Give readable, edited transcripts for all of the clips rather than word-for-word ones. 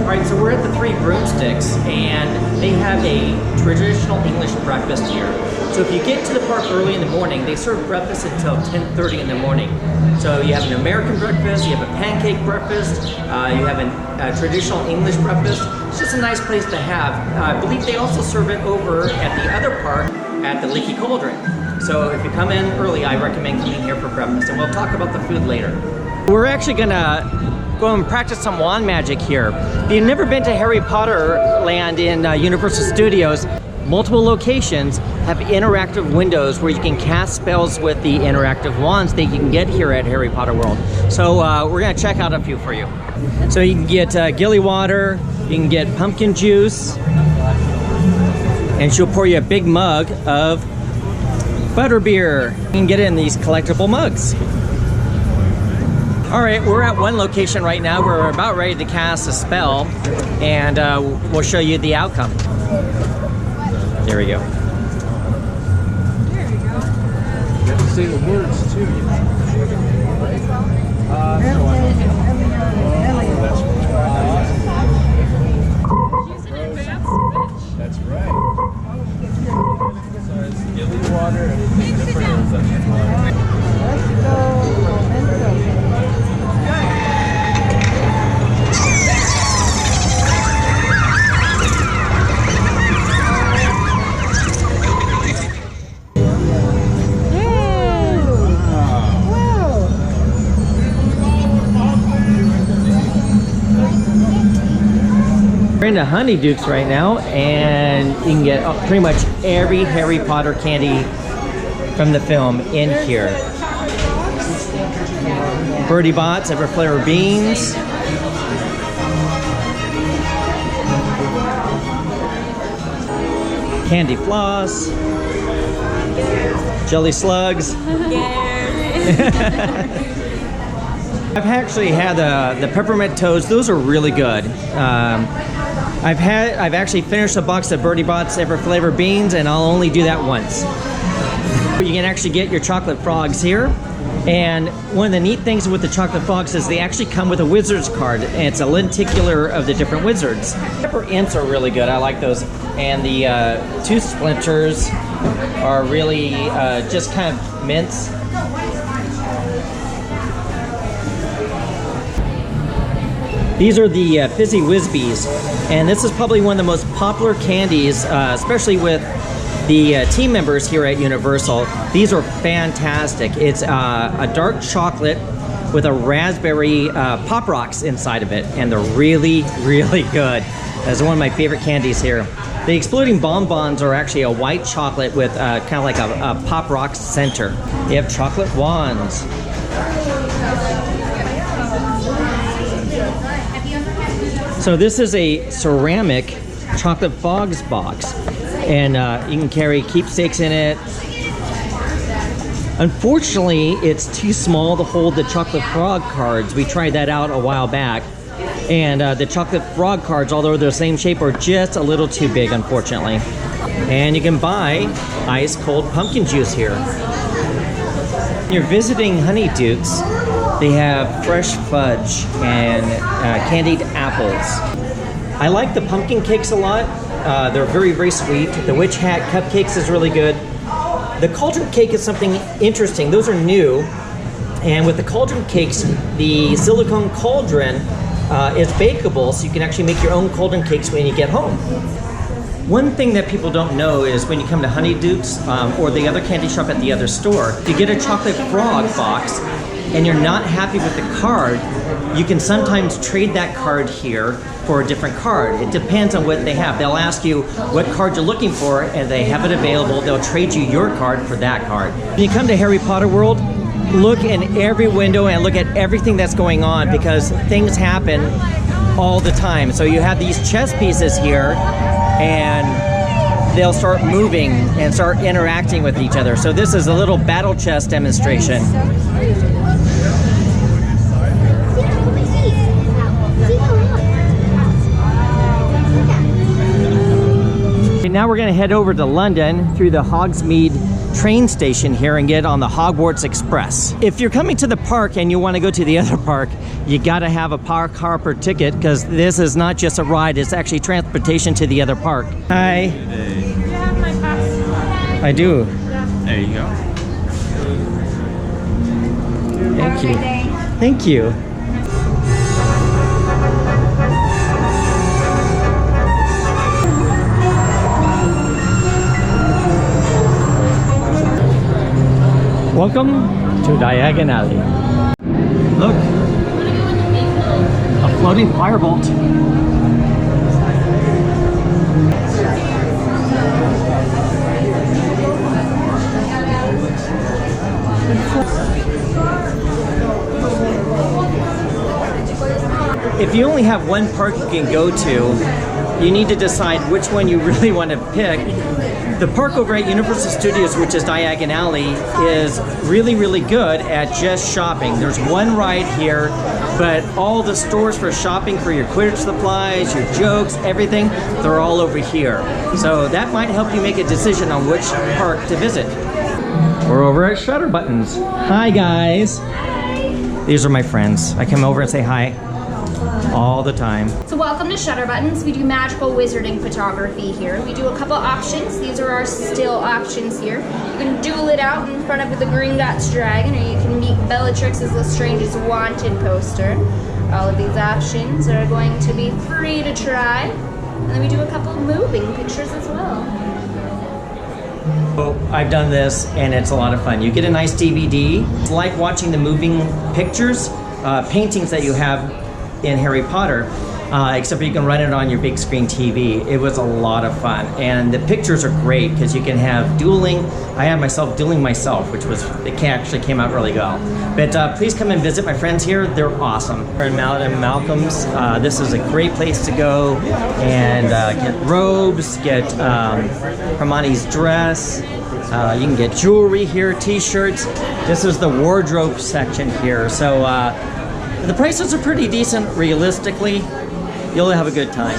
Alright, so we're at the Three Broomsticks, and they have a traditional English breakfast here. So if you get to the park early in the morning, they serve breakfast until 10:30 in the morning. So you have an American breakfast, you have a pancake breakfast, you have a traditional English breakfast. It's just a nice place to have. I believe they also serve it over at the other park at the Leaky Cauldron. So if you come in early, I recommend coming here for breakfast, and we'll talk about the food later. We're actually gonna go and practice some wand magic here. If you've never been to Harry Potter Land in Universal Studios, multiple locations have interactive windows where you can cast spells with the interactive wands that you can get here at Harry Potter World. So we're gonna check out a few for you. So you can get gilly water, you can get pumpkin juice, and she'll pour you a big mug of butterbeer. You can get it in these collectible mugs. All right, we're at one location right now. We're about ready to cast a spell, and we'll show you the outcome. There we go. There we go. You have to say the words too. That's right. So it's gilly water and let's go. We're into Honeydukes right now, and you can get pretty much every Harry Potter candy from the film in here. Birdie Bots, ever flavor beans. Candy floss. Jelly slugs. I've actually had the peppermint toads. Those are really good. I've actually finished a box of Birdie Bots ever flavor beans, and I'll only do that once. You can actually get your chocolate frogs here, and one of the neat things with the chocolate frogs is they actually come with a wizard's card, and it's a lenticular of the different wizards. Pepper Imps are really good. I like those, and the tooth splinters are really just kind of mints. These are the Fizzy Whizbees, and this is probably one of the most popular candies, especially with the team members here at Universal. These are fantastic. It's a dark chocolate with a raspberry Pop Rocks inside of it, and they're really, really good. That's one of my favorite candies here. The Exploding Bonbons are actually a white chocolate with kind of like a Pop Rocks center. They have chocolate wands. So this is a ceramic chocolate frogs box, and you can carry keepsakes in it. Unfortunately, it's too small to hold the chocolate frog cards. We tried that out a while back, and the chocolate frog cards, although they're the same shape, are just a little too big, unfortunately. And you can buy ice cold pumpkin juice here. When you're visiting Honeydukes, they have fresh fudge and candied apples. I like the pumpkin cakes a lot. They're very, very sweet. The witch hat cupcakes is really good. The cauldron cake is something interesting. Those are new. And with the cauldron cakes, the silicone cauldron is bakeable, so you can actually make your own cauldron cakes when you get home. One thing that people don't know is when you come to Honeydukes or the other candy shop at the other store, if you get a chocolate frog box and you're not happy with the card, you can sometimes trade that card here for a different card. It depends on what they have. They'll ask you what card you're looking for, and they have it available. They'll trade you your card for that card. When you come to Harry Potter World, look in every window and look at everything that's going on, because things happen all the time. So you have these chess pieces here, and they'll start moving and start interacting with each other. So this is a little battle chess demonstration. Okay, now we're gonna head over to London through the Hogsmeade train station here and get on the Hogwarts Express. If you're coming to the park and you want to go to the other park, you gotta have a park hopper ticket, because this is not just a ride, it's actually transportation to the other park. Hi. Do you have my pass? I do. There you go. Thank you. Thank you. Welcome to Diagon Alley. Look, a floating firebolt. If you only have one park you can go to, you need to decide which one you really want to pick. The park over at Universal Studios, which is Diagon Alley, is really, really good at just shopping. There's one ride here, but all the stores for shopping for your Quidditch supplies, your jokes, everything, they're all over here. So that might help you make a decision on which park to visit. We're over at Shutter Buttons. Hi, guys. Hi. These are my friends. I come over and say hi all the time. So welcome to Shutter Buttons. We do magical wizarding photography here. We do a couple options. These are our still options here. You can duel it out in front of the Gringotts dragon, or you can meet Bellatrix as Lestrange's wanted poster. All of these options are going to be free to try. And then we do a couple moving pictures as well. So I've done this and it's a lot of fun. You get a nice DVD. It's like watching the moving pictures, paintings that you have in Harry Potter, except you can run it on your big screen TV. It was a lot of fun, and the pictures are great because you can have dueling. I had myself dueling myself, which was, it actually came out really well. But please come and visit my friends here. They're awesome. We're in Malcolm's. This is a great place to go and get robes, get Hermione's dress. You can get jewelry here, t-shirts. This is the wardrobe section here. So the prices are pretty decent. Realistically, you'll have a good time.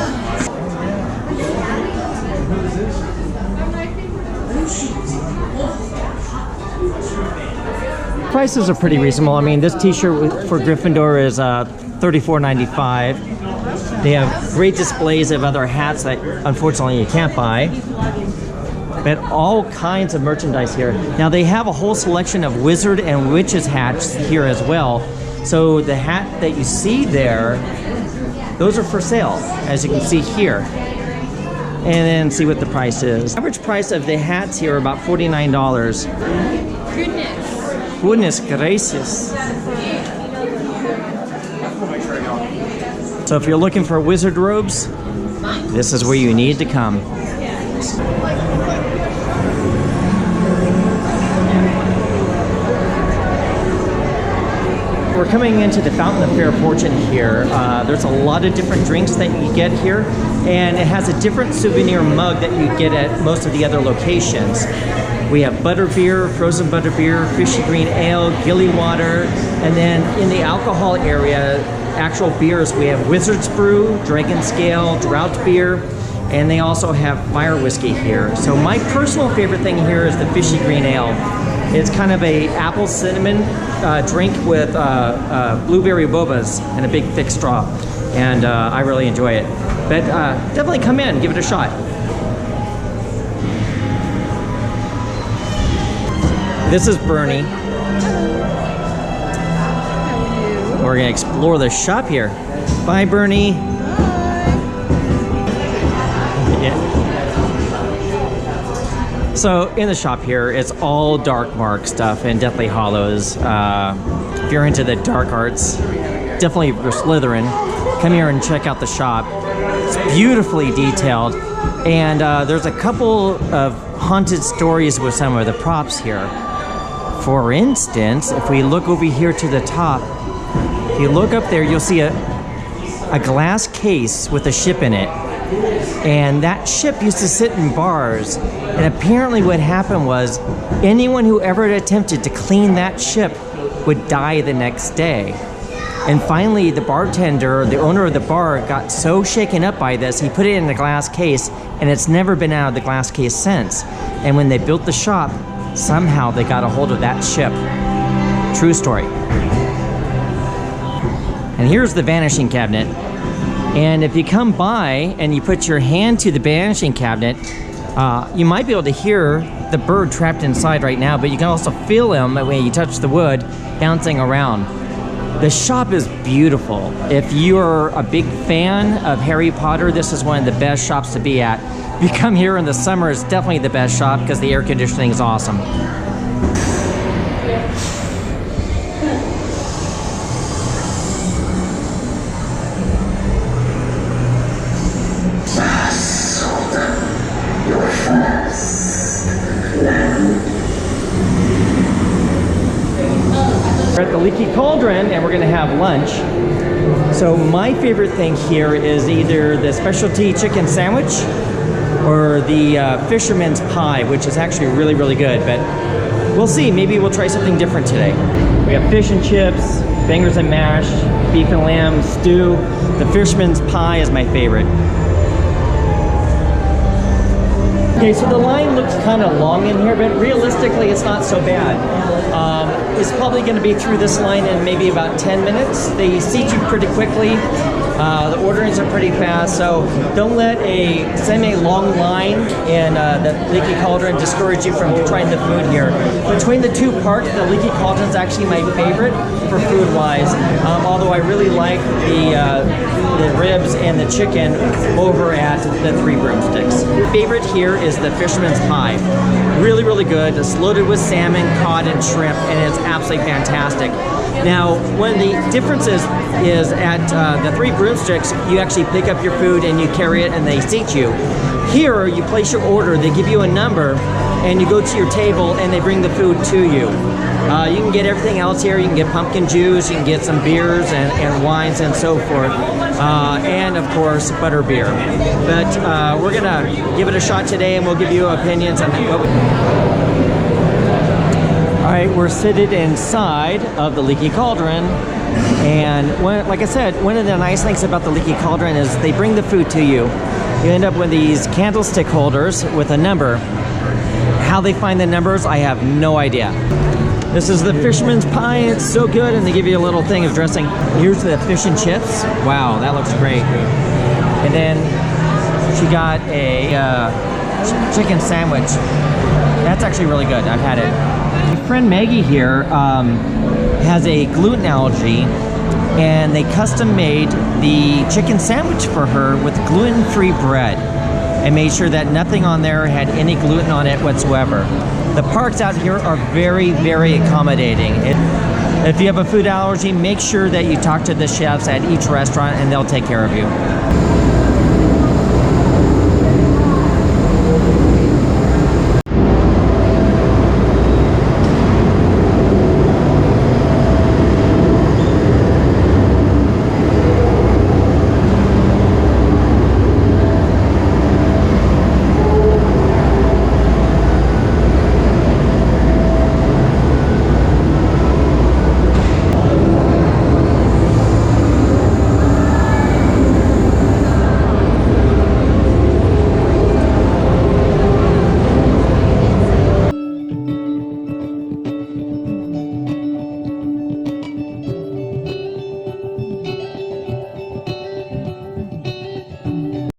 Prices are pretty reasonable. I mean, this t-shirt for Gryffindor is $34.95. They have great displays of other hats that unfortunately you can't buy. But all kinds of merchandise here. Now they have a whole selection of wizard and witches hats here as well. So the hat that you see there, those are for sale, as you can see here. And then see what the price is. Average price of the hats here are about $49. Goodness gracious. So if you're looking for wizard robes, this is where you need to come. We're coming into the Fountain of Fair Fortune here. There's a lot of different drinks that you get here, and it has a different souvenir mug that you get at most of the other locations. We have butterbeer, frozen butterbeer, fishy green ale, gilly water, and then in the alcohol area, actual beers, we have Wizard's Brew, Dragon Scale, Drought Beer, and they also have fire whiskey here. So my personal favorite thing here is the fishy green ale. It's kind of a apple cinnamon drink with blueberry bobas and a big thick straw, and I really enjoy it. But definitely come in, give it a shot. This is Bernie. We're gonna explore the shop here. Bye, Bernie. Yeah. So in the shop here, it's all Dark Mark stuff and Deathly Hallows. If you're into the dark arts, definitely if you're Slytherin, come here and check out the shop. It's beautifully detailed, and there's a couple of haunted stories with some of the props here. For instance, if we look over here to the top, if you look up there, you'll see a a glass case with a ship in it. And that ship used to sit in bars. And apparently what happened was anyone who ever attempted to clean that ship would die the next day. And finally, the bartender, the owner of the bar, got so shaken up by this, he put it in a glass case, and it's never been out of the glass case since. And when they built the shop, somehow they got a hold of that ship. True story. And here's the vanishing cabinet. And if you come by and you put your hand to the vanishing cabinet, you might be able to hear the bird trapped inside right now, but you can also feel him when you touch the wood bouncing around. The shop is beautiful. If you're a big fan of Harry Potter, this is one of the best shops to be at. If you come here in the summer, it's definitely the best shop because the air conditioning is awesome. We're at the Leaky Cauldron and we're gonna have lunch. So my favorite thing here is either the specialty chicken sandwich or the fisherman's pie, which is actually really, really good, but we'll see. Maybe we'll try something different today. We have fish and chips, fingers and mash, beef and lamb, stew. The fisherman's pie is my favorite. Okay, so the line looks kind of long in here, but realistically it's not so bad. It's probably going to be through this line in maybe about 10 minutes. They seat you pretty quickly. The orderings are pretty fast, so don't let a semi-long line in the Leaky Cauldron discourage you from trying the food here. Between the two parks, the Leaky Cauldron is actually my favorite for food-wise, although I really like the ribs and the chicken over at the Three Broomsticks. My favorite here is the fisherman's pie. Really, really good. It's loaded with salmon, cod, and shrimp, and it's absolutely fantastic. Now, one of the differences is at the Three Broomsticks, you actually pick up your food and you carry it and they seat you. Here, you place your order, they give you a number, and you go to your table and they bring the food to you. You can get everything else here. You can get pumpkin juice, you can get some beers and wines and so forth, and of course, butter beer. But we're gonna give it a shot today and we'll give you opinions on what we... All right, we're seated inside of the Leaky Cauldron, and like I said, one of the nice things about the Leaky Cauldron is they bring the food to you. You end up with these candlestick holders with a number. How they find the numbers, I have no idea. This is the fisherman's pie. It's so good, and they give you a little thing of dressing. Here's the fish and chips. Wow, that looks great. And then she got a chicken sandwich. That's actually really good. I've had it. My friend Maggie here has a gluten allergy, and they custom made the chicken sandwich for her with gluten-free bread and made sure that nothing on there had any gluten on it whatsoever. The parks out here are very, very accommodating. If you have a food allergy, make sure that you talk to the chefs at each restaurant and they'll take care of you.